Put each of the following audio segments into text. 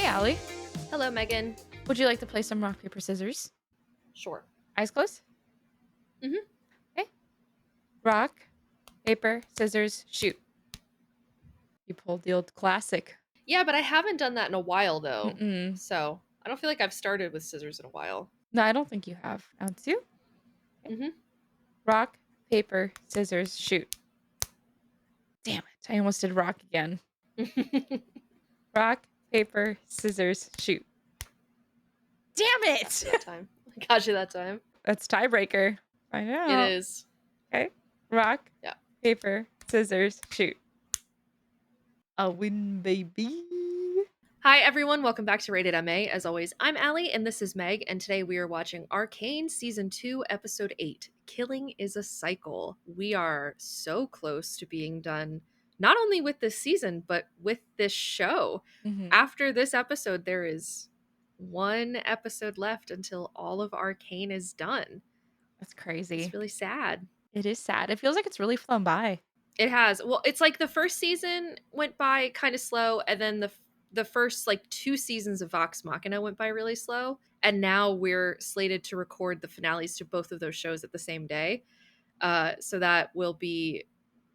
Allie. Hello, Megan. Would you like to play some rock, paper, scissors? Sure. Eyes closed? Mhm. Okay. Rock, paper, scissors, shoot. You pulled the old classic. Yeah, but I haven't done that in a while, though. Mm-mm. So I don't feel like I've started with scissors in a while. No, I don't think you have. Round two. Okay. Mhm. Rock, paper, scissors, shoot. Damn it. I almost did rock again. Rock, paper, scissors, shoot. Damn it! That time. I got you that time. That's tiebreaker. I know. It is. Okay. Rock, Yeah. paper, scissors, shoot. I'll win, baby. Hi, everyone. Welcome back to Rated MA. As always, I'm Allie, and this is Meg, and today we are watching ARCANE Season 2, Episode 8, Killing is a Cycle. We are so close to being done, not only with this season, but with this show. Mhm. After this episode, there is one episode left until all of ARCANE is done. That's crazy. It's really sad. It is sad. It feels like it's really flown by. It has. Well, it's like the first season went by kind of slow, and then the first like 2 seasons of Vox Machina went by really slow, and now we're slated to record the finales to both of those shows at the same day. So that will be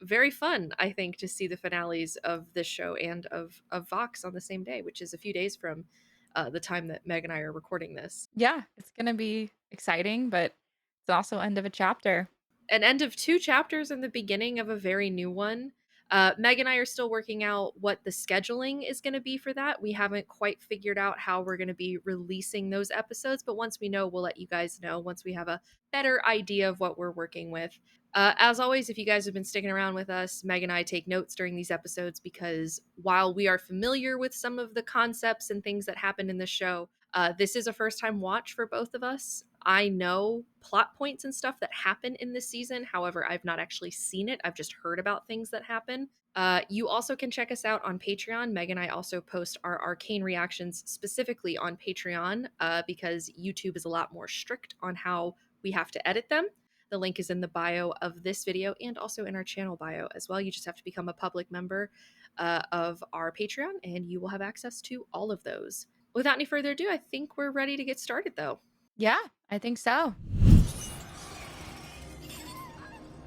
very fun, I think, to see the finales of this show and of Vox on the same day, which is a few days from the time that Meg and I are recording this. Yeah, it's gonna be exciting, but it's also end of a chapter. An end of 2 chapters and the beginning of a very new one. Meg and I are still working out what the scheduling is going to be for that. We haven't quite figured out how we're going to be releasing those episodes, but once we know, we'll let you guys know once we have a better idea of what we're working with. As always, if you guys have been sticking around with us, Meg and I take notes during these episodes because while we are familiar with some of the concepts and things that happen in the show, this is a first time watch for both of us. I know plot points and stuff that happen in this season. However, I've not actually seen it. I've just heard about things that happen. You also can check us out on Patreon. Meg and I also post our ARCANE reactions specifically on Patreon because YouTube is a lot more strict on how we have to edit them. The link is in the bio of this video and also in our channel bio as well. You just have to become a public member of our Patreon and you will have access to all of those. Without any further ado, I think we're ready to get started though. Yeah, I think so.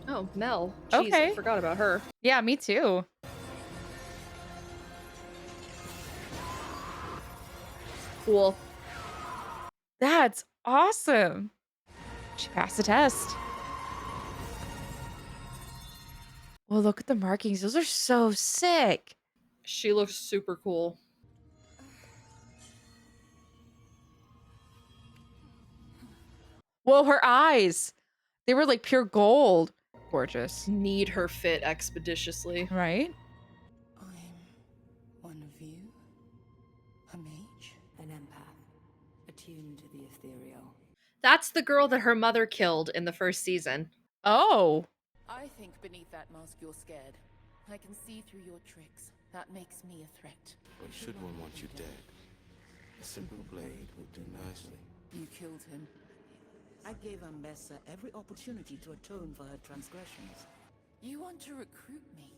Oh, Mel. Jeez, Okay. I forgot about her. Yeah, me too. Cool. That's awesome. She passed the test. Well, look at the markings. Those are so sick. She looks super cool. Whoa, her eyes. They were like pure gold. Gorgeous. Need her fit expeditiously. Right? I'm one of you. A mage. An empath, attuned to the ethereal. That's the girl that her mother killed in the first season. Oh. I think beneath that mask you're scared. I can see through your tricks. That makes me a threat. But should one want you dead, a simple blade would do nicely. You killed him. I gave Ambessa every opportunity to atone for her transgressions. You want to recruit me?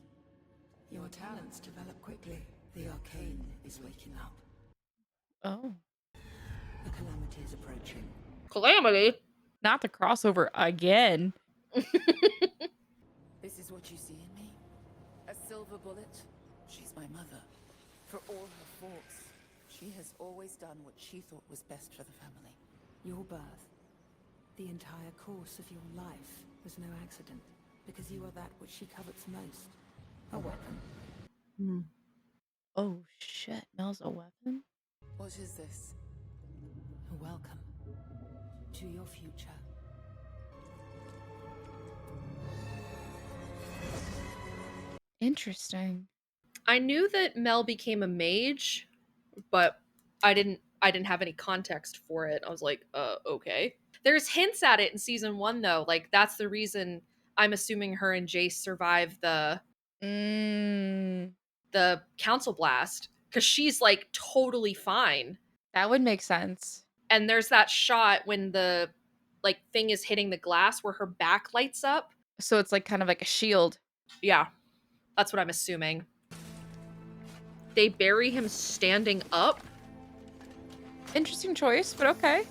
Your talents develop quickly. The arcane is waking up. Oh. The calamity is approaching. Calamity? Not the crossover again. This is what you see in me? A silver bullet? She's my mother. For all her faults, she has always done what she thought was best for the family. Your birth, the entire course of your life, was no accident, because you are that which she covets most. A weapon. Oh, shit. Mel's a weapon? What is this? A welcome to your future. Interesting. I knew that Mel became a mage, but I didn't have any context for it. I was like, okay. There's hints at it in season 1 though. Like that's the reason I'm assuming her and Jace survived the council blast because she's like totally fine. That would make sense. And there's that shot when the like thing is hitting the glass where her back lights up. So it's like kind of like a shield. Yeah, that's what I'm assuming. They bury him standing up. Interesting choice, but okay.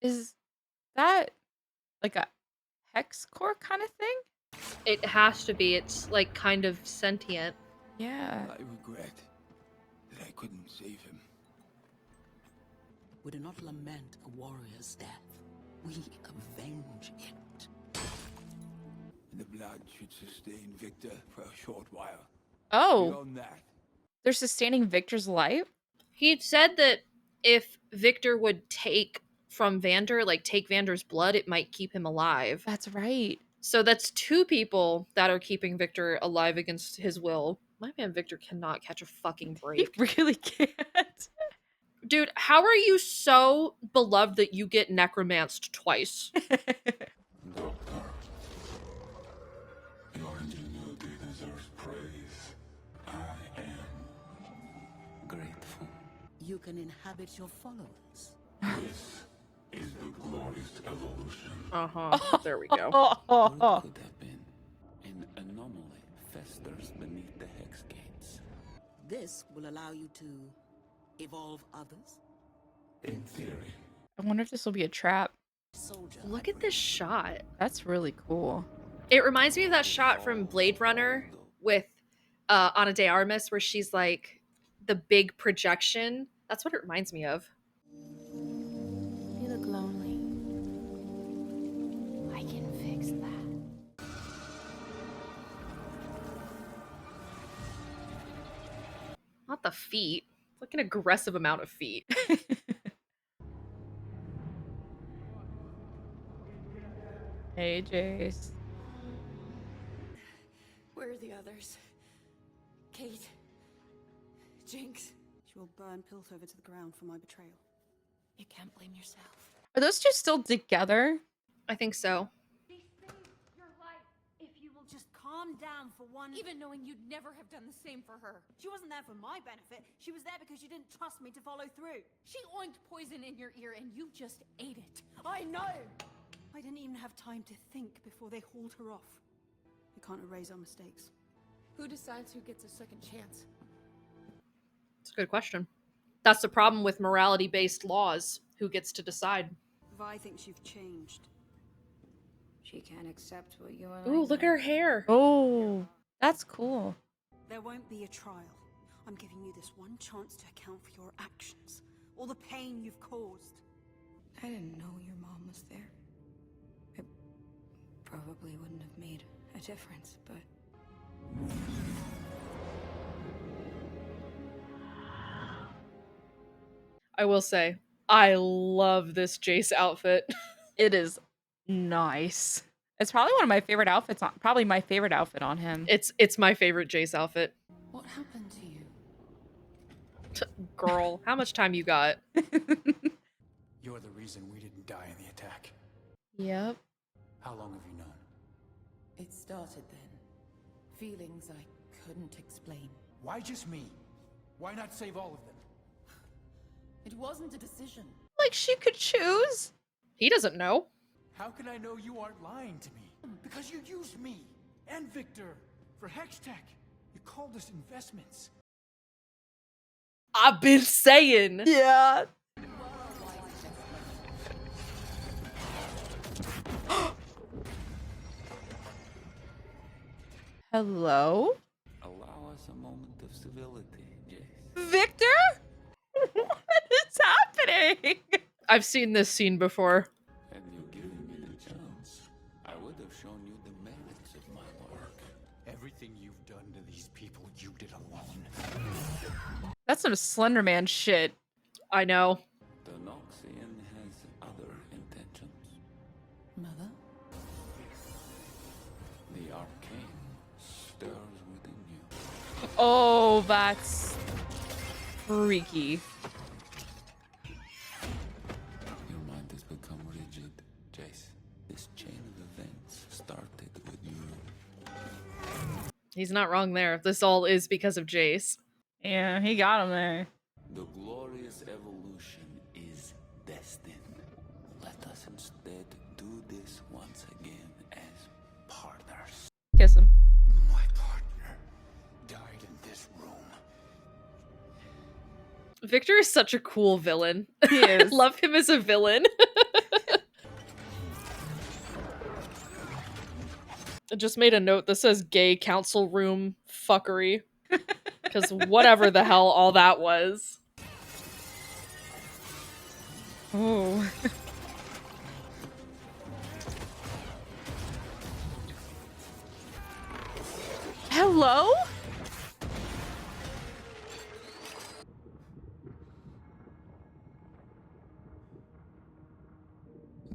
Is that like a hex core kind of thing? It has to be. It's like kind of sentient. Yeah. I regret that I couldn't save him. We do not lament a warrior's death. We avenge it. The blood should sustain Victor for a short while. Oh, Beyond that, they're sustaining Victor's life? He'd said that if Victor would take from Vander, like take Vander's blood, it might keep him alive. That's right. So that's 2 people that are keeping Victor alive against his will. My man Victor cannot catch a fucking He break. really can't. Dude, how are you so beloved that you get necromanced twice? Doctor, your ingenuity deserves praise. I am grateful. You can inhabit your followers. This is the glorious evolution. Uh-huh. There we go. Or it could have been an anomaly festers beneath the hex gates. This will allow you to evolve others. In theory, I wonder if this will be a trap. Soldier. Look at this shot. That's really cool. It reminds me of that shot from Blade Runner with Ana de Armas where she's like the big projection. That's what it reminds me of. You look lonely. I can fix that. Not the feet. It's like an aggressive amount of feet. Hey, Jace. Where are the others? Kate? Jinx? She will burn Piltover to the ground for my betrayal. You can't blame yourself. Are those two still together? I think so. They saved your life. If you will just calm down for one. Even knowing you'd never have done the same for her. She wasn't there for my benefit. She was there because you didn't trust me to follow through. She oinked poison in your ear and you just ate it. I know! I didn't even have time to think before they hauled her off. We can't erase our mistakes. Who decides who gets a second chance? It's a good question. That's the problem with morality-based laws. Who gets to decide? Vi thinks you've changed. She can't accept what you and Ooh, look at her hair. Oh, that's cool. There won't be a trial. I'm giving you this one chance to account for your actions. All the pain you've caused. I didn't know your mom was there. It probably wouldn't have made a difference, but... I will say, I love this Jace outfit. It is nice. It's probably one of my favorite outfits on, probably my favorite outfit on him. It's my favorite Jace outfit. What happened to you? Girl, how much time you got? You're the reason we didn't die in the attack. Yep. How long have you known? It started then. Feelings I couldn't explain. Why just me? Why not save all of them? It wasn't a decision. Like she could choose. He doesn't know. How can I know you aren't lying to me? Because you used me and Victor for Hextech. You called us investments. I've been saying. Yeah. Hello? allow us a moment of civility, Jace. Victor? What is happening? I've seen this scene before. Had you given me the chance, I would have shown you the merits of my work. Everything you've done to these people, you did alone. That's some Slender Man shit. I know. The Noxian has other intentions. Mother? The arcane stirs within you. Oh, that's freaky. Your mind has become rigid, Jace. This chain of events started with you. He's not wrong there. This all is because of Jace. Yeah, he got him there. The glorious evolution is destined. Let us instead do this once again as partners. Kiss him. My partner died in this room. Victor is such a cool villain. He I is. love him as a villain. I just made a note that says gay council room fuckery. Because whatever the hell all that was. Oh. Hello?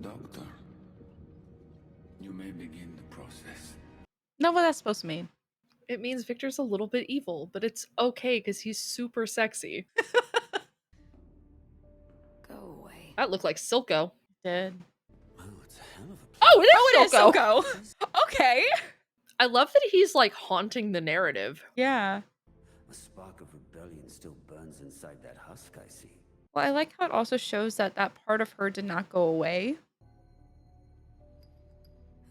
Doctor, you may begin the process. Not what that's supposed to mean. It means Victor's a little bit evil, but it's okay because he's super sexy. Go away. That looked like Silco. Did. Oh, it's a hell of a place. Oh, it is Oh, it is Silco! Silco. Okay. I love that he's like haunting the narrative. Yeah. A spark of rebellion still burns inside that husk, I see. Well, I like how it also shows that that part of her did not go away.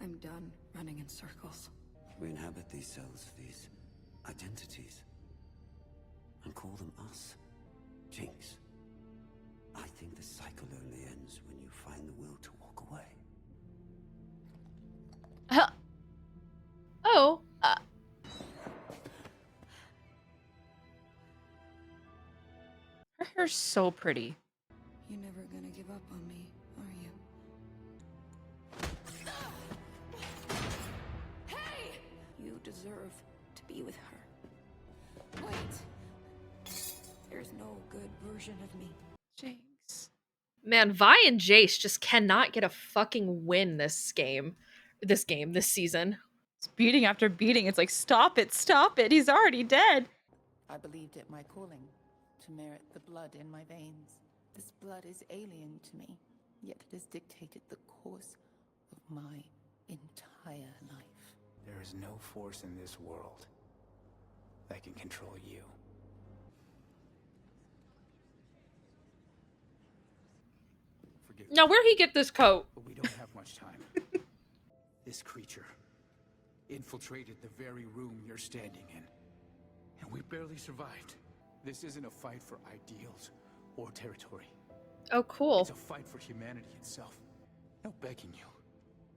I'm done running in circles. We inhabit these cells, these identities, and call them us. Jinx, I think the cycle only ends when you find the will to walk away. Oh. Her hair's so pretty. You're never gonna give up on me, are you? Hey! You deserve to be with her. Wait. There's no good version of me. Jinx. Man, Vi and Jace just cannot get a fucking win this season. It's beating after beating. It's like, stop it, stop it. He's already dead. I believed it my calling to merit the blood in my veins. This blood is alien to me, yet it has dictated the course of my entire life. There is no force in this world that can control you. Forgive me, Now, where'd he get this coat? but we don't have much time. This creature infiltrated the very room you're standing in, and we barely survived. This isn't a fight for ideals or territory. Oh, cool. It's a fight for humanity itself. No begging you,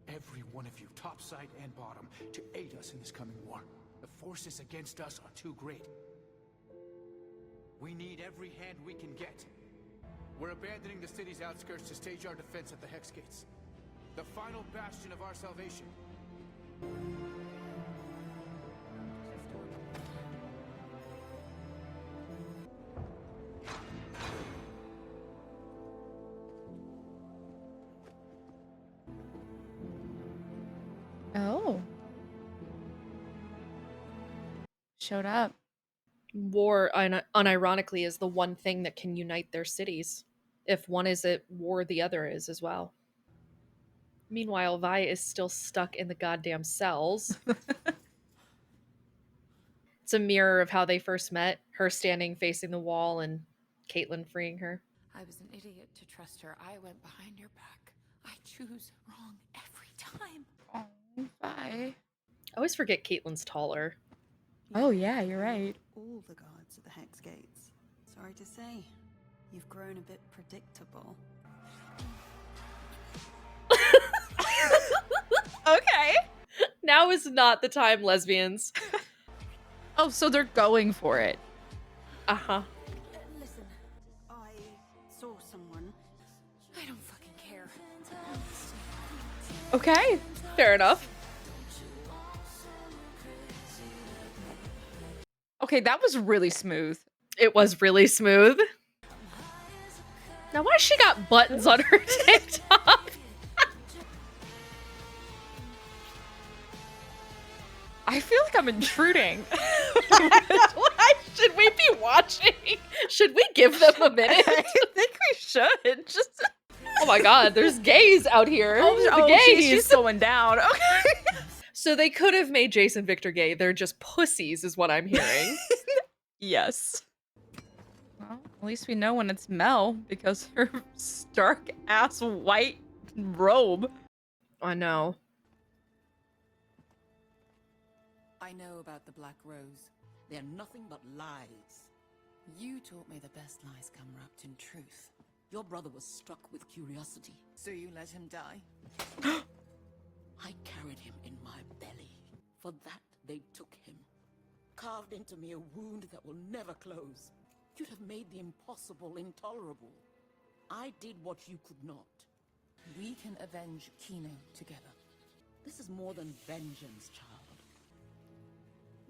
every one of you, top side and bottom, to aid us in this coming war. The forces against us are too great. We need every hand we can get. We're abandoning the city's outskirts to stage our defense at the Hex Gates, the final bastion of our salvation. Oh. Showed up. War, unironically, is the one thing that can unite their cities. If one is at war, the other is as well. Meanwhile, Vi is still stuck in the goddamn cells. It's a mirror of how they first met, her standing facing the wall and Caitlyn freeing her. I was an idiot to trust her. I went behind your back. I choose wrong every time. Oh, bye. I always forget Caitlyn's taller. Oh, yeah, you're right. All the guards of the Hex Gates. Sorry to say, you've grown a bit predictable. Okay. Now is not the time, lesbians. Oh, so they're going for it. Uh-huh. Listen, I saw someone. I don't fucking care. Okay. Fair enough. Okay, that was really smooth. It was really smooth. Now why she got buttons on her tank top? I feel like I'm intruding. Why should we be watching? Should we give them a minute? I think we should. Just. Oh my god, there's gays out here. The gays. She's going down. Okay. So they could have made Jace and Victor gay. They're just pussies, is what I'm hearing. Yes. Well, at least we know when it's Mel because her stark ass white robe. I know. I know about the Black Rose. They're nothing but lies. You taught me the best lies come wrapped in truth. Your brother was struck with curiosity. So you let him die? I carried him in my belly. For that, they took him. Carved into me a wound that will never close. You'd have made the impossible intolerable. I did what you could not. We can avenge Kino together. This is more than vengeance, child.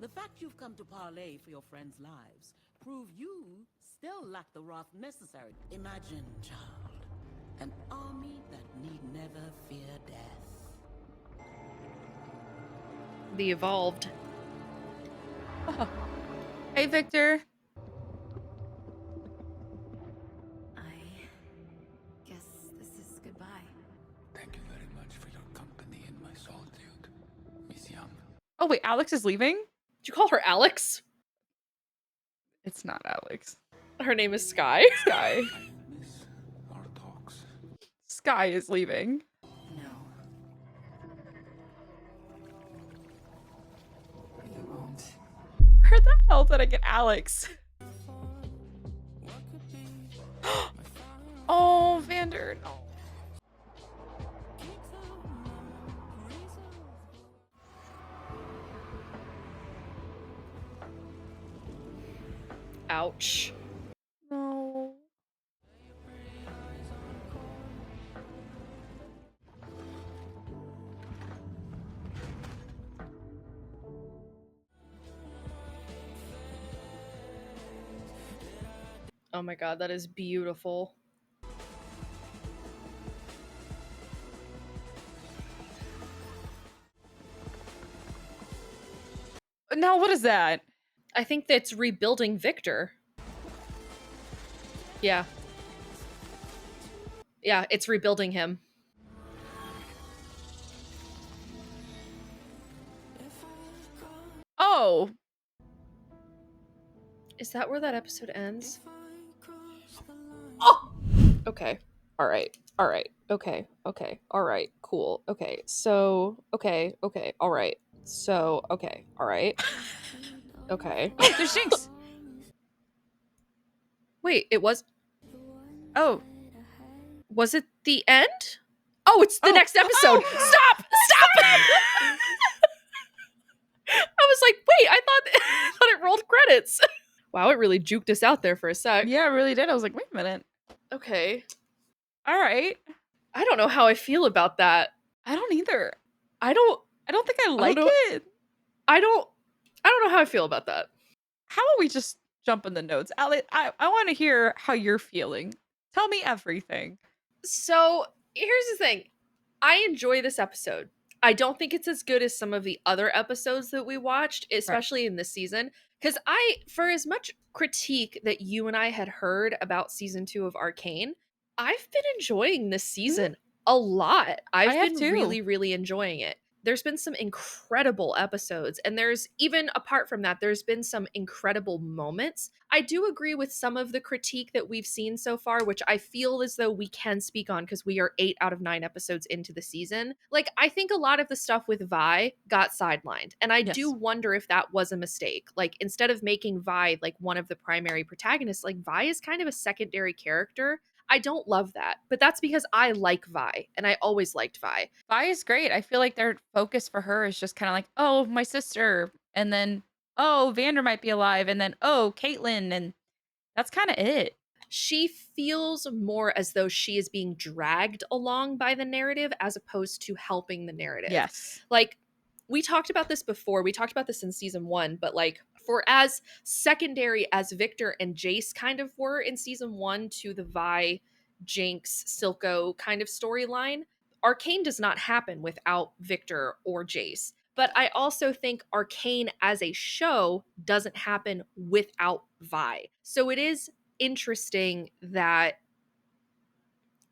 The fact you've come to parley for your friends' lives prove you still lack the wrath necessary. Imagine, child, an army that need never fear death. The Evolved. Oh. Hey, Victor. I guess this is goodbye. Thank you very much for your company in my solitude, Miss Young. Oh, wait, Alex is leaving? Did you call her Alex? It's not Alex. Her name is Sky. Sky. I miss our talks. Sky is leaving. No. You won't. Where the hell did I get Alex? Oh, Vander. No. Ouch. No. Oh my god, that is beautiful. Now, what is that? I think that's rebuilding Victor. Yeah. Yeah, it's rebuilding him. Oh. Is that where that episode ends? Oh! Okay. Alright. Alright. Okay. Okay. Alright. Cool. Okay. So, okay. Okay. Alright. So, okay. Alright. Okay. Oh, there's Jinx. Wait, it was... Oh. Was it the end? Oh, it's the next episode! Oh. Stop! Stop! I was like, wait, I thought it rolled credits. Wow, it really juked us out there for a sec. Yeah, it really did. I was like, wait a minute. Okay. All right. I don't know how I feel about that. I don't either. I don't think I like know. it. I don't know how I feel about that. How about we just jump in the notes? Allie, I want to hear how you're feeling. Tell me everything. So, here's the thing. I enjoy this episode. I don't think it's as good as some of the other episodes that we watched, especially in this season. Because for as much critique that you and I had heard about season 2 of Arcane, I've been enjoying this season a lot. I've been really, really enjoying it. There's been some incredible episodes, and there's even apart from that, there's been some incredible moments. I do agree with some of the critique that we've seen so far, which I feel as though we can speak on because we are 8 out of 9 episodes into the season. Like, I think a lot of the stuff with Vi got sidelined, and I do wonder if that was a mistake. Like, instead of making Vi like one of the primary protagonists, like Vi is kind of a secondary character. I don't love that, but that's because I like Vi, and I always liked Vi. Vi is great. I feel like their focus for her is just kind of like, oh, my sister, and then, oh, Vander might be alive, and then, oh, Caitlyn, and that's kind of it. She feels more as though she is being dragged along by the narrative as opposed to helping the narrative. Yes. Like, we talked about this before. We talked about this in season 1, but like, for as secondary as Victor and Jace kind of were in season 1 to the Vi, Jinx, Silco kind of storyline, Arcane does not happen without Victor or Jace. But I also think Arcane as a show doesn't happen without Vi. So it is interesting that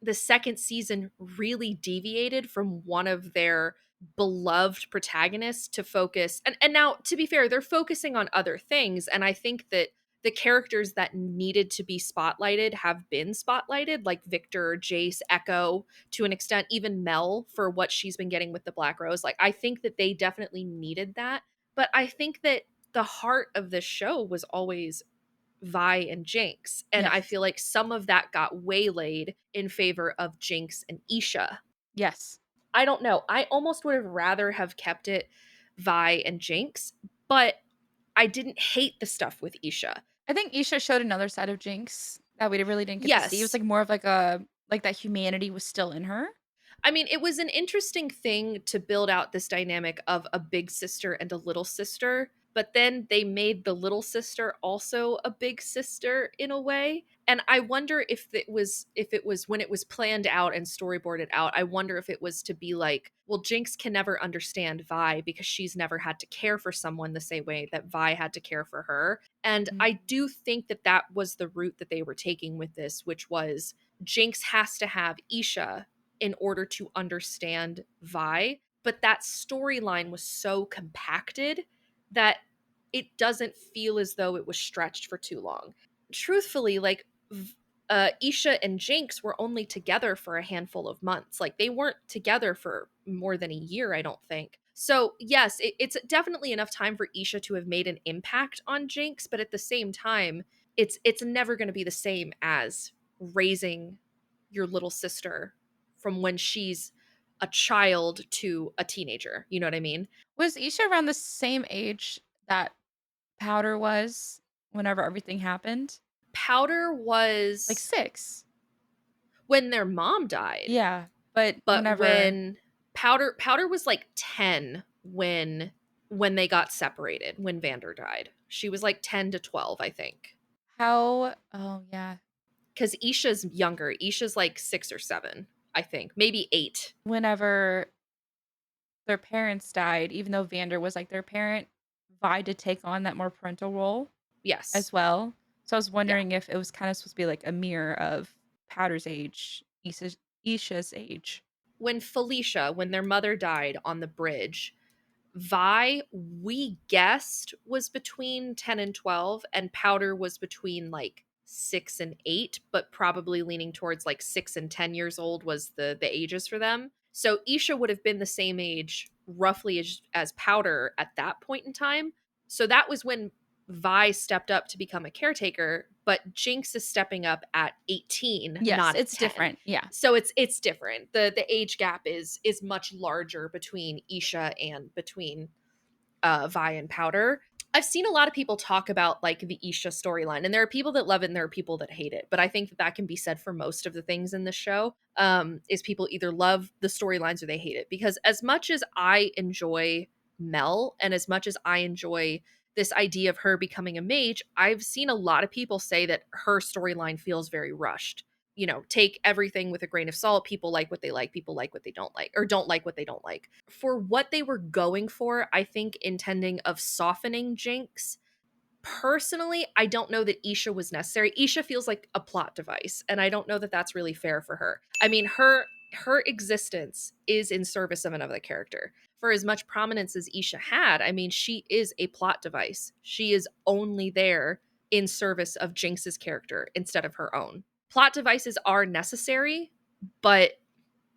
the second season really deviated from one of their beloved protagonists to focus and now, to be fair, they're focusing on other things, and I think that the characters that needed to be spotlighted have been spotlighted, like Victor, Jace, Echo, to an extent, even Mel for what she's been getting with the Black Rose. Like, I think that they definitely needed that, but I think that the heart of this show was always Vi and Jinx. And I Yes. feel like some of that got waylaid in favor of Jinx and Isha. Yes. I don't know. I almost would have rather have kept it Vi and Jinx, but I didn't hate the stuff with Isha. I think Isha showed another side of Jinx that we really didn't get to see. It was Yes. like more of like a like that humanity was still in her. I mean, it was an interesting thing to build out this dynamic of a big sister and a little sister, but then they made the little sister also a big sister in a way. And I wonder if it was when it was planned out and storyboarded out, I wonder if it was to be like, well, Jinx can never understand Vi because she's never had to care for someone the same way that Vi had to care for her. And I do think that that was the route that they were taking with this, which was Jinx has to have Isha in order to understand Vi, but that storyline was so compacted that it doesn't feel as though it was stretched for too long. Truthfully, like Isha and Jinx were only together for a handful of months. Like they weren't together for more than a year, I don't think. So yes, it's definitely enough time for Isha to have made an impact on Jinx, but at the same time, it's never going to be the same as raising your little sister from when she's a child to a teenager. You know what I mean? Was Isha around the same age that Powder was whenever everything happened? Powder Like was 6. when their mom died. Yeah, but But whenever when Powder was like 10 when they got separated, when Vander died. She was like 10 to 12, I think. how oh, yeah. Cuz Isha's younger. Isha's like 6 or 7, I think. Maybe 8. Whenever their parents died, even though Vander was like their parent, Vi did take on that more parental role Yes. as well. So I was Yeah. wondering if it was kind of supposed to be like a mirror of Powder's age, Isha's age. When their mother died on the bridge, Vi, we guessed, was between 10 and 12, and Powder was between like 6 and 8, but probably leaning towards like 6 and 10 years old was the ages for them. So Isha would have been the same age roughly as Powder at that point in time. So that was when Vi stepped up to become a caretaker, but Jinx is stepping up at 18, Yes, not at it's 10. different. Yeah. So it's different. The age gap is much larger between Isha and between Vi and Powder. I've seen a lot of people talk about like the Isha storyline, and there are people that love it and there are people that hate it. But I think that that can be said for most of the things in this show. Is people either love the storylines or they hate it. Because as much as I enjoy Mel and as much as I enjoy this idea of her becoming a mage, I've seen a lot of people say that her storyline feels very rushed. You know, take everything with a grain of salt. People like what they like, people like what they don't like, or don't like what they don't like. For what they were going for, I think intending of softening Jinx, personally, I don't know that Isha was necessary. Isha feels like a plot device, and I don't know that that's really fair for her. I mean, her existence is in service of another character. For as much prominence as Isha had, I mean, she is a plot device. She is only there in service of Jinx's character instead of her own. Plot devices are necessary, but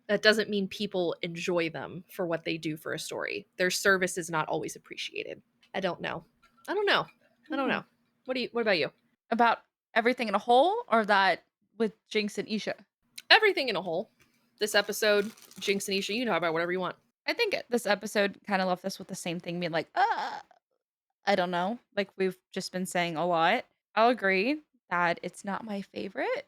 that doesn't mean people enjoy them for what they do for a story. Their service is not always appreciated. I don't know. I don't know. I don't know. What about you? About everything in a whole, or that with Jinx and Isha? Everything in a whole. This episode, Jinx and Isha, you can talk about whatever you want. I think this episode kind of left us with the same thing, being like, I don't know. Like we've just been saying a lot. I'll agree that it's not my favorite,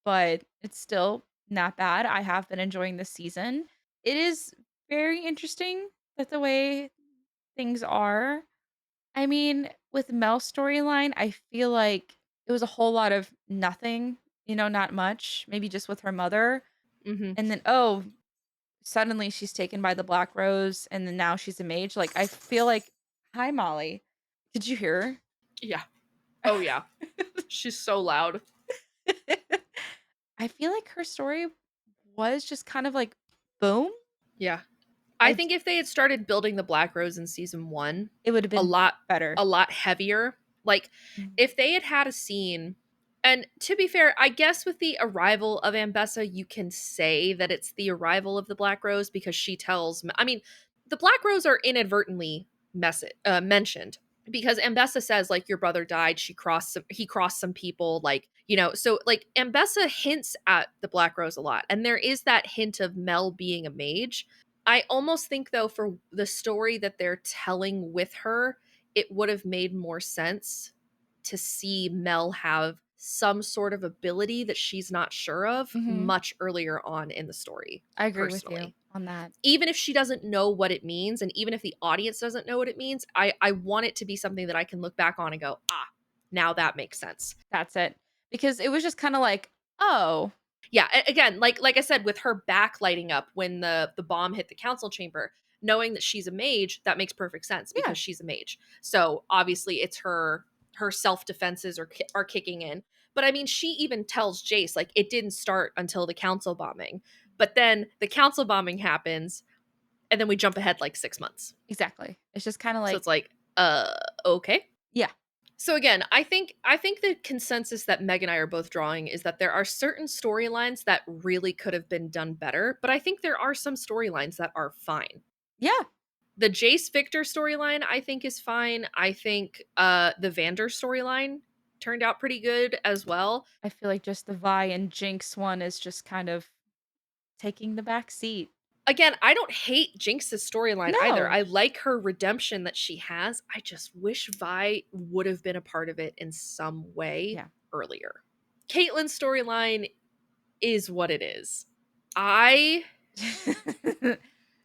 but it's still not bad. I have been enjoying this season. It is very interesting that the way things are. I mean, with Mel's storyline, I feel like it was a whole lot of nothing, not much, maybe just with her mother. Mm-hmm. And then, suddenly she's taken by the Black Rose and then now she's a mage. Like, I feel like, hi, Molly. Did you hear her? Yeah. Oh, yeah. She's so loud. I feel like her story was just kind of like, boom. Yeah. I think if they had started building the Black Rose in season 1, it would have been better. A lot heavier. Like, if they had had a scene, and to be fair, I guess with the arrival of Ambessa, you can say that it's the arrival of the Black Rose because she tells, I mean, the Black Rose are inadvertently mentioned, because Ambessa says, like, your brother died, he crossed some people, like, you know, so, like, Ambessa hints at the Black Rose a lot, and there is that hint of Mel being a mage. I almost think, though, for the story that they're telling with her, it would have made more sense to see Mel have some sort of ability that she's not sure of Mhm. much earlier on in the story, I agree with you personally. on that. Even if she doesn't know what it means, and even if the audience doesn't know what it means, I want it to be something that I can look back on and go, ah, now that makes sense. That's it. Because it was just kinda like, "Oh." Yeah, again, like I said, with her back lighting up when the bomb hit the council chamber, knowing that she's a mage, that makes perfect sense Yeah. because she's a mage. So obviously, it's her self defenses are kicking in. But I mean, she even tells Jace, like, it didn't start until the council bombing. But then the council bombing happens, and then we jump ahead like 6 months. Exactly. It's just kinda So like, it's like, okay. yeah. So again, I think the consensus that Meg and I are both drawing is that there are certain storylines that really could have been done better, but I think there are some storylines that are fine. Yeah. The Jace Victor storyline I think is fine. I think the Vander storyline turned out pretty good as well. I feel like just the Vi and Jinx one is just kind of taking the back seat. Again, I don't hate Jinx's storyline either. No. I like her redemption that she has. I just wish Vi would have been a part of it in some way Yeah. earlier. Caitlyn's storyline is what it is. I How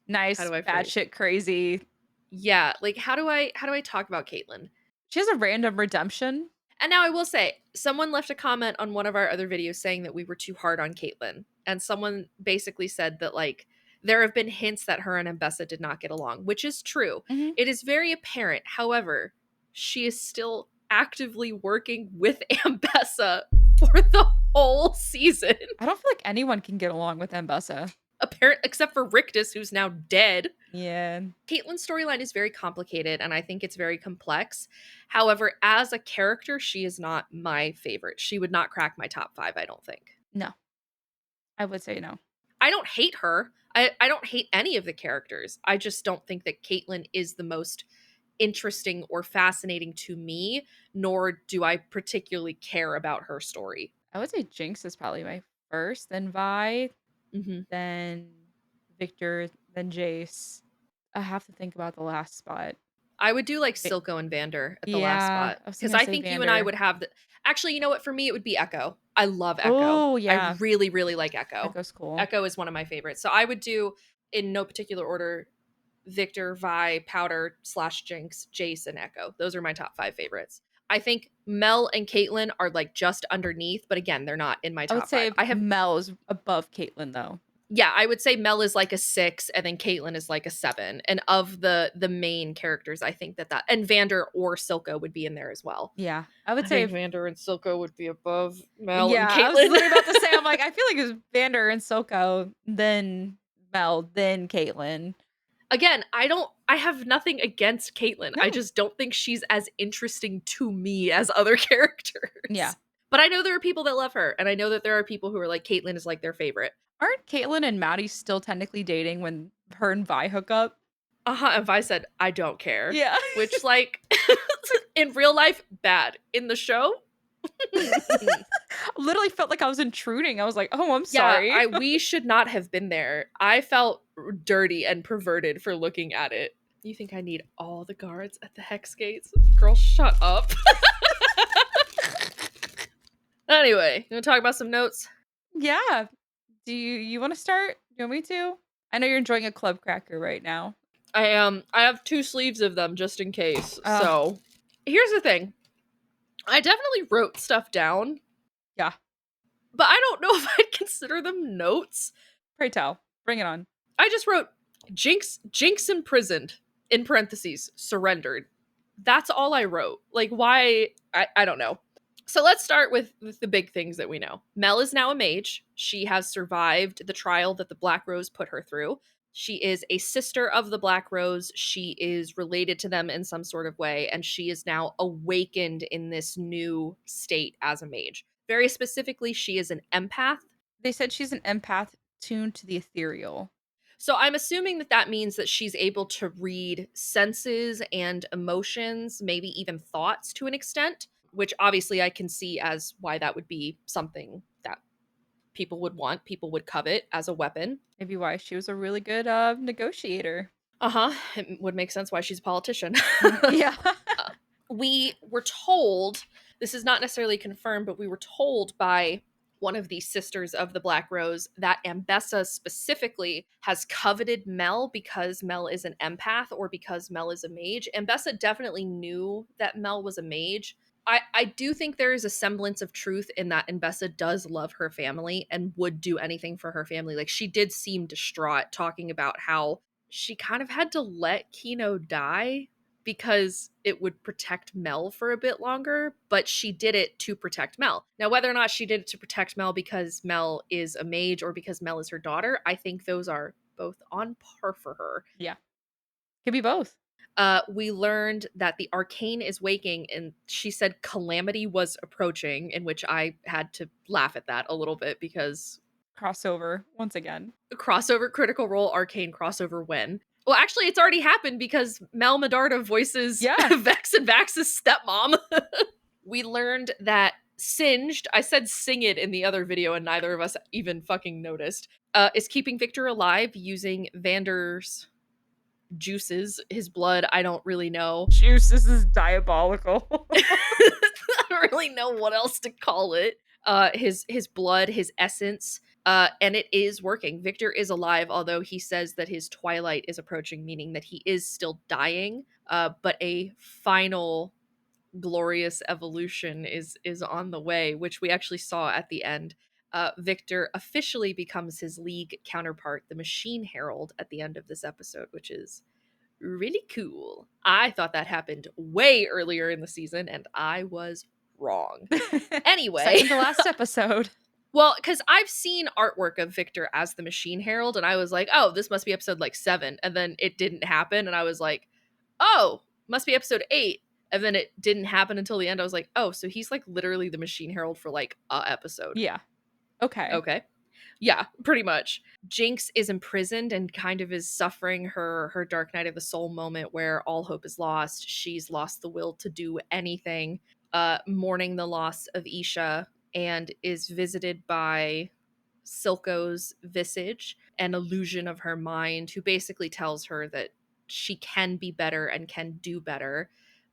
Nice, do I phrase? batshit crazy. Yeah, like how do I talk about Caitlyn? She has a random redemption. And now I will say, someone left a comment on one of our other videos saying that we were too hard on Caitlyn. And someone basically said that, like, there have been hints that her and Ambessa did not get along, which is true. Mhm. It is very apparent. However, she is still actively working with Ambessa for the whole season. I don't feel like anyone can get along with Ambessa. Except for Rictus, who's now dead. Yeah. Caitlyn's storyline is very complicated, and I think it's very complex. However, as a character, she is not my favorite. She would not crack my top 5, I don't think. No. I would say no. I don't hate her. I don't hate any of the characters. I just don't think that Caitlyn is the most interesting or fascinating to me, nor do I particularly care about her story. I would say Jinx is probably my first, then Vi, Mm-hmm. then Victor, then Jace. I have to think about the last spot. I would do like Wait. Silco and Vander at the last Yeah, spot I was because gonna I say think you and I Vander. would have the. Actually, you know what? For me, it would be Echo. I love Echo. Oh, yeah. I really, really like Echo. Echo's cool. Echo is one of my favorites. So I would do, in no particular order, Victor, Vi, Powder / Jinx, Jace, and Echo. Those are my top 5 favorites. I think Mel and Caitlyn are like just underneath, but again, they're not in my I top would say 5. I have Mel is above Caitlyn, though. Yeah, I would say Mel is like a 6, and then Caitlyn is like a 7. And of the main characters, I think that and Vander or Silco would be in there as well. Yeah, I would I say think Vander and Silco would be above Mel yeah, and I was Caitlyn. literally about to say, I'm like, I feel like it's Vander and Silco, then Mel, then Caitlyn. Again, I have nothing against Caitlyn. No. I just don't think she's as interesting to me as other characters. Yeah. But I know there are people that love her, and I know that there are people who are like, Caitlyn is like their favorite. Aren't Caitlyn and Maddie still technically dating when her and Vi hook up? And Vi said, I don't care. Yeah. Which, like, in real life, bad. In the show, Literally felt like I was intruding. I was like, oh, I'm sorry. yeah, we should not have been there. I felt dirty and perverted for looking at it. You think I need all the guards at the hex gates? Girl, shut up. Anyway, you want to talk about some notes? Yeah. Do you want to start? Do you want me to? I know you're enjoying a club cracker right now. I have 2 sleeves of them just in case. Ugh. So, here's the thing. I definitely wrote stuff down. Yeah. But I don't know if I'd consider them notes. Pray tell. Bring it on. I just wrote Jinx imprisoned, in parentheses, surrendered. That's all I wrote. Like, why? I don't know. So let's start with the big things that we know. Mel is now a mage. She has survived the trial that the Black Rose put her through. She is a sister of the Black Rose. She is related to them in some sort of way, and she is now awakened in this new state as a mage. Very specifically, she is an empath. They said she's an empath tuned to the ethereal. So I'm assuming that that means that she's able to read senses and emotions, maybe even thoughts to an extent, which obviously I can see as why that would be something that people would want, people would covet as a weapon. Maybe why she was a really good negotiator. Uh-huh. It would make sense why she's a politician. Yeah. We were told, this is not necessarily confirmed, but we were told by one of the sisters of the Black Rose that Ambessa specifically has coveted Mel because Mel is an empath or because Mel is a mage. Ambessa definitely knew that Mel was a mage. I do think there is a semblance of truth in that Ambessa does love her family and would do anything for her family. Like, she did seem distraught talking about how she kind of had to let Kino die because it would protect Mel for a bit longer, but she did it to protect Mel. Now, whether or not she did it to protect Mel because Mel is a mage or because Mel is her daughter, I think those are both on par for her. Yeah. Could be both. We learned that the Arcane is waking, and she said calamity was approaching, in which I had to laugh at that a little bit because Crossover once again. crossover Critical Role Arcane crossover when. Well, actually, it's already happened because Mel Medarda voices Vex and Vax's stepmom. We learned that Singed, I said sing it in the other video and neither of us even fucking noticed, is keeping Victor alive using Vander's juices, his blood, I don't really know. Juices is diabolical. I don't really know what else to call it. His blood, his essence, and it is working. Victor is alive, although he says that his twilight is approaching, meaning that he is still dying. But a final glorious evolution is on the way, which we actually saw at the end. Victor officially becomes his league counterpart, the Machine Herald, at the end of this episode, which is really cool. I thought that happened way earlier in the season, and I was wrong. Anyway. Second to last episode. Well, because I've seen artwork of Victor as the Machine Herald, and I was like, oh, this must be episode like 7. And then it didn't happen, and I was like, oh, must be episode 8. And then it didn't happen until the end. I was like, oh, so he's like literally the Machine Herald for like a episode. Yeah. Okay. Okay. Yeah, pretty much. Jinx is imprisoned and kind of is suffering her Dark Night of the Soul moment where all hope is lost. She's lost the will to do anything, mourning the loss of Isha, and is visited by Silco's visage, an illusion of her mind, who basically tells her that she can be better and can do better,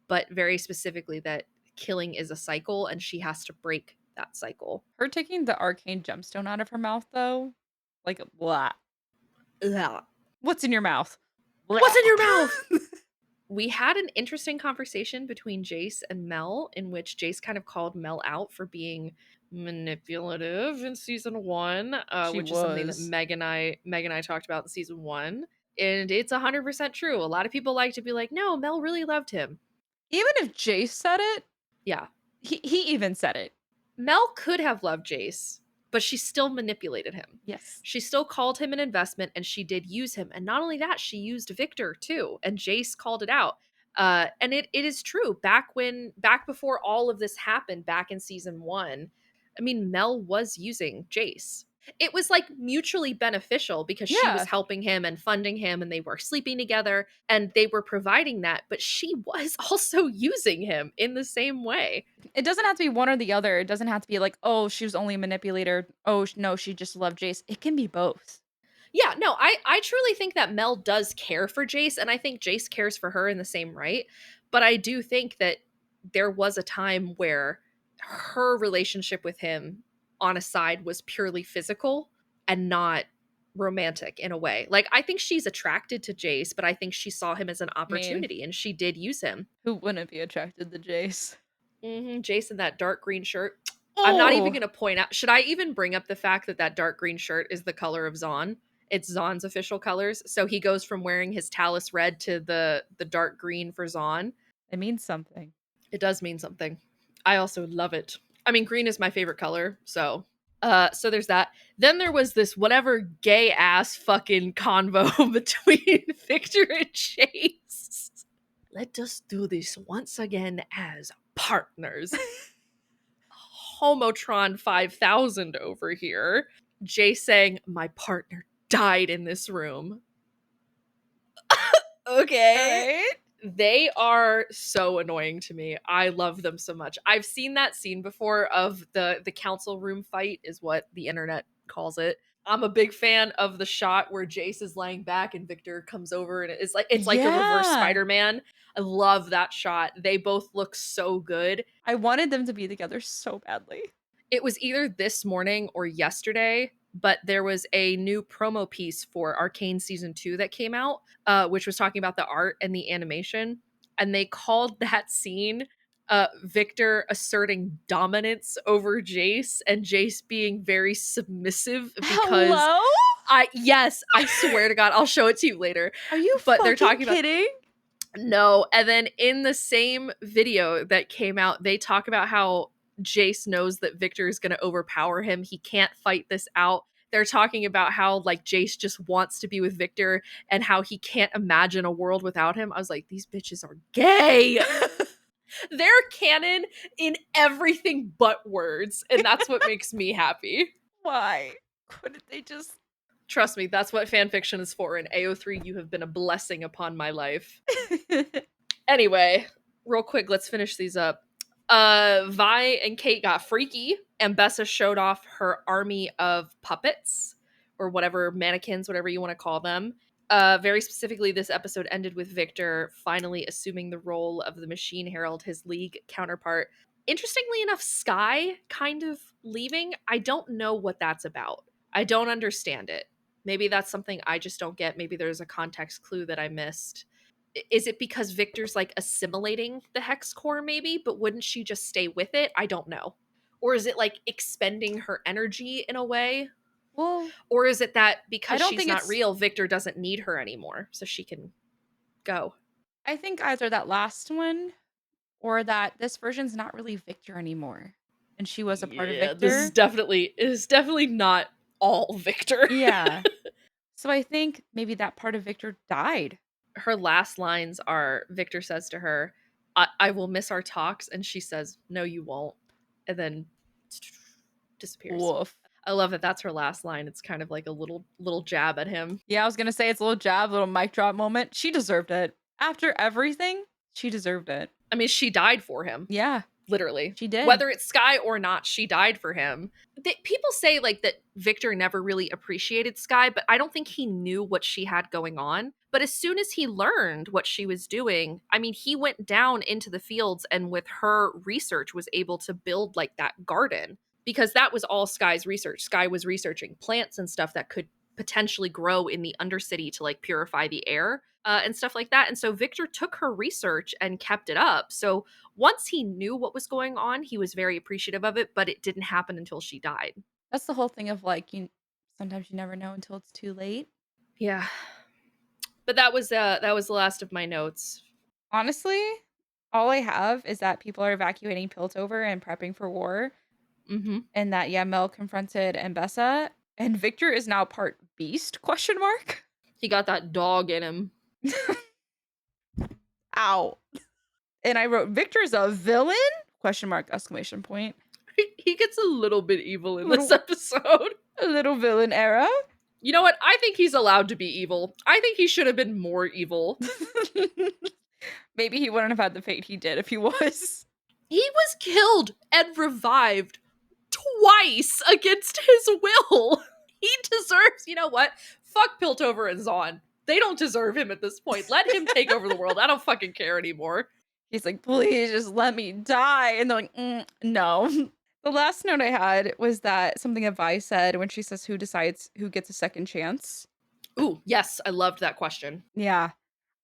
but very specifically that killing is a cycle and she has to break that cycle. Her taking the arcane gemstone out of her mouth, though, like, blah. Ugh. What's in your mouth? Blah. What's in your mouth? We had an interesting conversation between Jace and Mel, in which Jace kind of called Mel out for being manipulative in season 1, which is something that Meg and I talked about in season 1. And it's 100% true. A lot of people like to be like, no, Mel really loved him. Even if Jace said it, yeah, he even said it. Mel could have loved Jace, but she still manipulated him. Yes. She still called him an investment, and she did use him. And not only that, she used Victor too, and Jace called it out. And it is true. Back before all of this happened, back in season 1, I mean, Mel was using Jace. It was like mutually beneficial because she was helping him and funding him, and they were sleeping together and they were providing that, but she was also using him in the same way. It doesn't have to be one or the other. It doesn't have to be like, oh, she was only a manipulator. Oh, no, she just loved Jace. It can be both. Yeah, no, I truly think that Mel does care for Jace, and I think Jace cares for her in the same right. But I do think that there was a time where her relationship with him on a side was purely physical and not romantic in a way. Like, I think she's attracted to Jace, but I think she saw him as an opportunity, and she did use him. Who wouldn't be attracted to Jace? Jace in that dark green shirt. Oh. I'm not even going to point out. Should I even bring up the fact that that dark green shirt is the color of Zaun? It's Zaun's official colors. So he goes from wearing his Talus red to the dark green for Zaun. It means something. It does mean something. I also love it. I mean, green is my favorite color, so there's that. Then there was this whatever gay ass fucking convo between Victor and Chase. Let us do this once again as partners. Homotron 5000 over here. Jay saying, my partner died in this room. Okay. Right? They are so annoying to me. I love them so much. I've seen that scene before of the council room fight is what the internet calls it. I'm a big fan of the shot where Jace is laying back and Victor comes over and it's like a reverse Yeah. Spider-Man. I love that shot. They both look so good. I wanted them to be together so badly. It was either this morning or yesterday, but there was a new promo piece for Arcane Season 2 that came out, which was talking about the art and the animation. And they called that scene Victor asserting dominance over Jace and Jace being very submissive because Hello? yes, I swear to God, I'll show it to you later. Are you But they're fucking talking about kidding? no, and then in the same video that came out, they talk about how Jace knows that Victor is going to overpower him. He can't fight this out. They're talking about how like Jace just wants to be with Victor and how he can't imagine a world without him. I was like, these bitches are gay. They're canon in everything but words, and that's what makes me happy. Why? Couldn't they just... Trust me, that's what fanfiction is for. In AO3, you have been a blessing upon my life. Anyway, real quick, let's finish these up. Vi and Kate got freaky, and Bessa showed off her army of puppets, or whatever, mannequins, whatever you want to call them. Very specifically, this episode ended with Victor finally assuming the role of the Machine Herald, his League counterpart. Interestingly enough, Skye kind of leaving. I don't know what that's about. I don't understand it. Maybe that's something I just don't get. Maybe there's a context clue that I missed. Is it because Victor's like assimilating the hex core maybe, but wouldn't she just stay with it? I don't know. Or is it like expending her energy in a way? Well, Or is it that because don't she's think not it's- real, Victor doesn't need her anymore, so she can go? I think either that last one or that this version's not really Victor anymore. And she was a part of Victor. This is definitely not all Victor. Yeah. So I think maybe that part of Victor died. Her last lines are Victor says to her, I will miss our talks, and she says, no, you won't. And then disappears. Woof. I love that that's her last line. It's kind of like a little jab at him. Yeah, I was gonna say it's a little jab, little mic drop moment. She deserved it. After everything, she deserved it. I mean, she died for him. Yeah. Literally. She did. Whether it's Skye or not, she died for him. People say like that Victor never really appreciated Skye, but I don't think he knew what she had going on. But as soon as he learned what she was doing, I mean, he went down into the fields and with her research was able to build like that garden, because that was all Skye's research. Skye was researching plants and stuff that could potentially grow in the Undercity to like purify the air and stuff like that. And so Victor took her research and kept it up. So once he knew what was going on, he was very appreciative of it, but it didn't happen until she died. That's the whole thing of like, sometimes you never know until it's too late. Yeah. But that was the last of my notes. Honestly, all I have is that people are evacuating Piltover and prepping for war. Mm-hmm. And that, yeah, Mel confronted Mbessa. And Victor is now part beast, ? He got that dog in him. Ow. And I wrote, Victor's a villain? ? Exclamation point. He gets a little bit evil in this episode. A little villain era. You know what? I think he's allowed to be evil. I think he should have been more evil. Maybe he wouldn't have had the fate he did if he was. He was killed and revived twice against his will. He deserves, you know what? Fuck Piltover and Zaun. They don't deserve him at this point. Let him take over the world. I don't fucking care anymore. He's like, please just let me die. And they're like, no. The last note I had was that something that Vi said when she says who decides who gets a second chance. Ooh, yes, I loved that question. Yeah,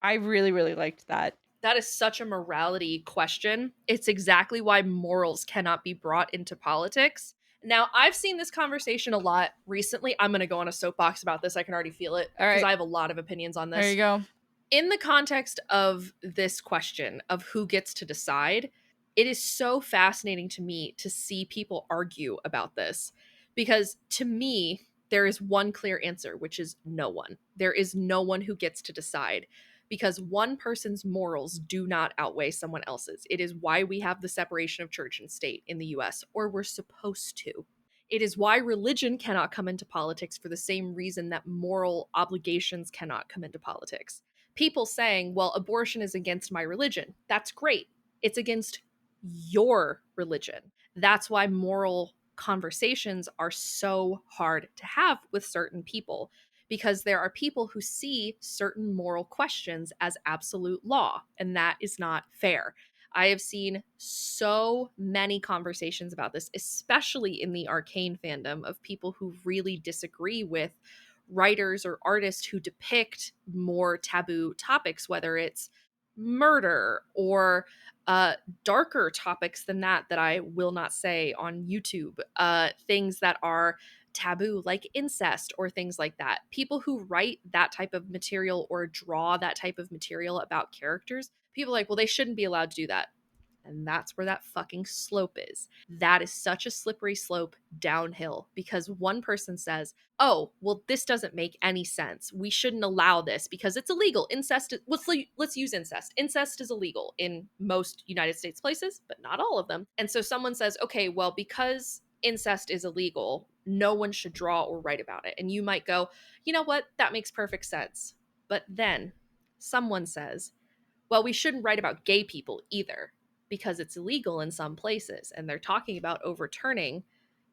I really, really liked that. That is such a morality question. It's exactly why morals cannot be brought into politics. Now, I've seen this conversation a lot recently. I'm going to go on a soapbox about this. I can already feel it because I have a lot of opinions on this. There you go. In the context of this question of who gets to decide, it is so fascinating to me to see people argue about this, because to me, there is one clear answer, which is no one. There is no one who gets to decide, because one person's morals do not outweigh someone else's. It is why we have the separation of church and state in the US, or we're supposed to. It is why religion cannot come into politics for the same reason that moral obligations cannot come into politics. People saying, well, abortion is against my religion. That's great. It's against your religion. That's why moral conversations are so hard to have with certain people, because there are people who see certain moral questions as absolute law, and that is not fair. I have seen so many conversations about this, especially in the ARCANE fandom, of people who really disagree with writers or artists who depict more taboo topics, whether it's murder or darker topics than that I will not say on YouTube, things that are taboo like incest or things like that. People who write that type of material or draw that type of material about characters, people are like, well, they shouldn't be allowed to do that. And that's where that fucking slope is. That is such a slippery slope downhill, because one person says, oh, well, this doesn't make any sense. We shouldn't allow this because it's illegal. Incest, let's use incest. Incest is illegal in most United States places, but not all of them. And so someone says, okay, well, because incest is illegal, no one should draw or write about it. And you might go, you know what? That makes perfect sense. But then someone says, well, we shouldn't write about gay people either, because it's illegal in some places, and they're talking about overturning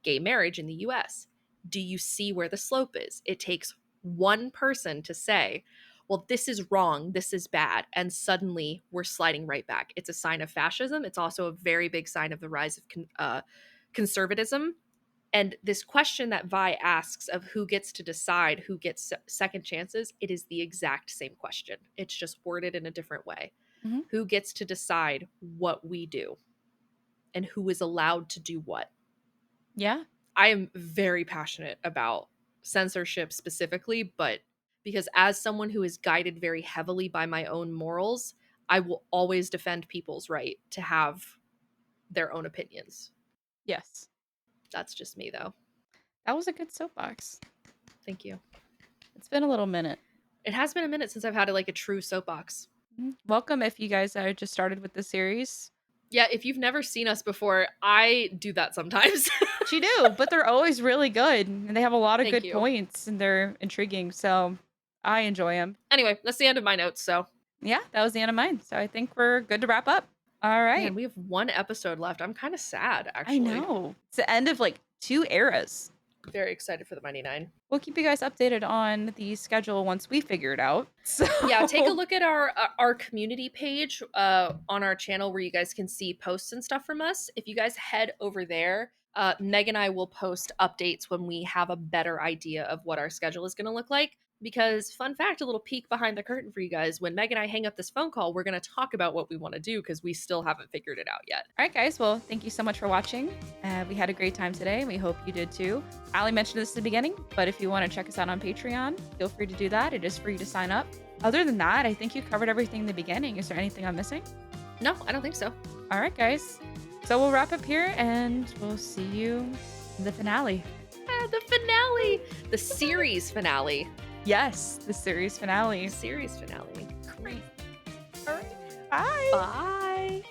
gay marriage in the US. Do you see where the slope is? It takes one person to say, well, this is wrong, this is bad, and suddenly we're sliding right back. It's a sign of fascism. It's also a very big sign of the rise of conservatism. And this question that Vi asks of who gets to decide who gets second chances, it is the exact same question. It's just worded in a different way. Mm-hmm. Who gets to decide what we do and who is allowed to do what? Yeah. I am very passionate about censorship specifically, but because as someone who is guided very heavily by my own morals, I will always defend people's right to have their own opinions. Yes. That's just me, though. That was a good soapbox. Thank you. It's been a little minute. It has been a minute since I've had a true soapbox. Welcome if you guys are just started with the series. Yeah, if you've never seen us before, I do that sometimes. You do, but they're always really good, and they have a lot of Thank good you. points, and they're intriguing, so I enjoy them. Anyway, that's the end of my notes, so. Yeah, that was the end of mine, so I think we're good to wrap up. All right. Man, we have one episode left. I'm kind of sad, actually. I know. It's the end of like 2 eras. Very excited for the Mighty Nine. We'll keep you guys updated on the schedule once we figure it out. So yeah, take a look at our community page on our channel where you guys can see posts and stuff from us. If you guys head over there, Meg and I will post updates when we have a better idea of what our schedule is going to look like. Because, fun fact, a little peek behind the curtain for you guys, when Meg and I hang up this phone call, we're going to talk about what we want to do because we still haven't figured it out yet. All right, guys. Well, thank you so much for watching. We had a great time today. We hope you did too. Allie mentioned this at the beginning, but if you want to check us out on Patreon, feel free to do that. It is free to sign up. Other than that, I think you covered everything in the beginning. Is there anything I'm missing? No, I don't think so. All right, guys. So we'll wrap up here and we'll see you in the finale. The finale! The series finale. Yes, the series finale. Series finale. Great. All right. Bye. Bye.